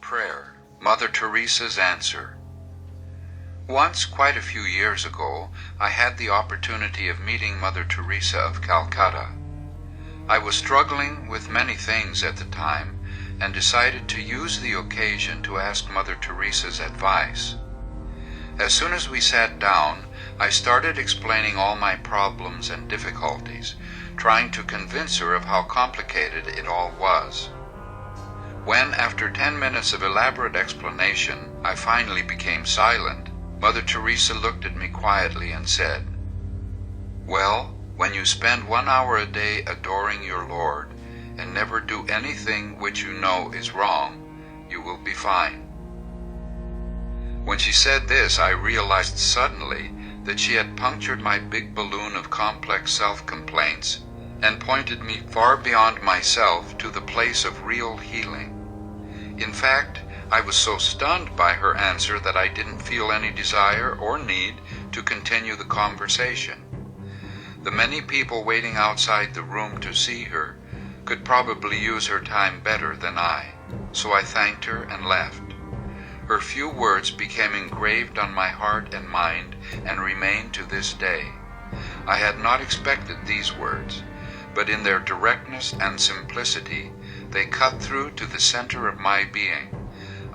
prayer, Mother Teresa's answer. Once, quite a few years ago, I had the opportunity of meeting Mother Teresa of Calcutta. I was struggling with many things at the time and decided to use the occasion to ask Mother Teresa's advice. As soon as we sat down, I started explaining all my problems and difficulties, trying to convince her of how complicated it all was. When, after 10 minutes of elaborate explanation, I finally became silent, Mother Teresa looked at me quietly and said, "Well, when you spend 1 hour a day adoring your Lord and never do anything which you know is wrong, you will be fine." When she said this, I realized suddenly that she had punctured my big balloon of complex self-complaints and pointed me far beyond myself to the place of real healing. In fact, I was so stunned by her answer that I didn't feel any desire or need to continue the conversation. The many people waiting outside the room to see her could probably use her time better than I, so I thanked her and left. Her few words became engraved on my heart and mind and remain to this day. I had not expected these words, but in their directness and simplicity, they cut through to the center of my being.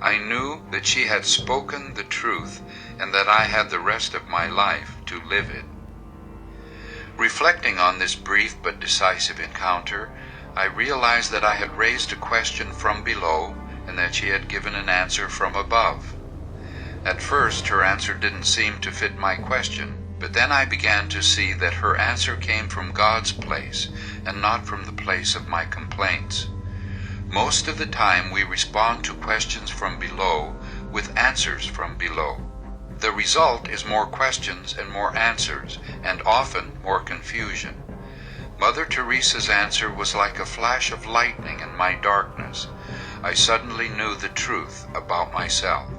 I knew that she had spoken the truth and that I had the rest of my life to live it. Reflecting on this brief but decisive encounter, I realized that I had raised a question from below and that she had given an answer from above. At first, her answer didn't seem to fit my question, but then I began to see that her answer came from God's place and not from the place of my complaints. Most of the time we respond to questions from below with answers from below. The result is more questions and more answers, and often more confusion. Mother Teresa's answer was like a flash of lightning in my darkness. I suddenly knew the truth about myself.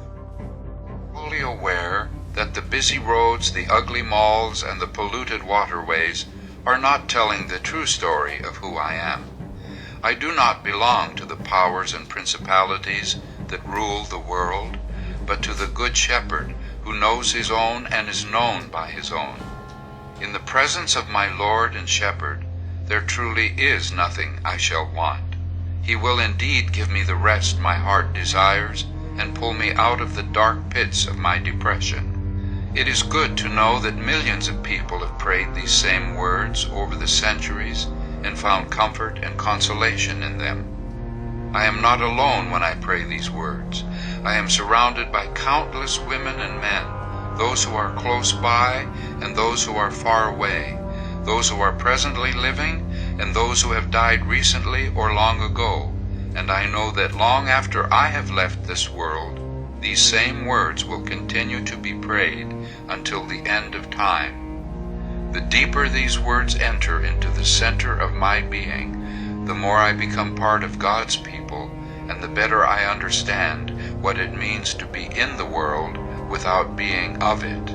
Fully aware that the busy roads, the ugly malls, and the polluted waterways are not telling the true story of who I am. I do not belong to the powers and principalities that rule the world, but to the Good Shepherd who knows his own and is known by his own. In the presence of my Lord and Shepherd, there truly is nothing I shall want. He will indeed give me the rest my heart desires and pull me out of the dark pits of my depression. It is good to know that millions of people have prayed these same words over the centuries and found comfort and consolation in them. I am not alone when I pray these words. I am surrounded by countless women and men, those who are close by and those who are far away, those who are presently living and those who have died recently or long ago, and I know that long after I have left this world, these same words will continue to be prayed until the end of time. The deeper these words enter into the center of my being, the more I become part of God's people, and the better I understand what it means to be in the world without being of it.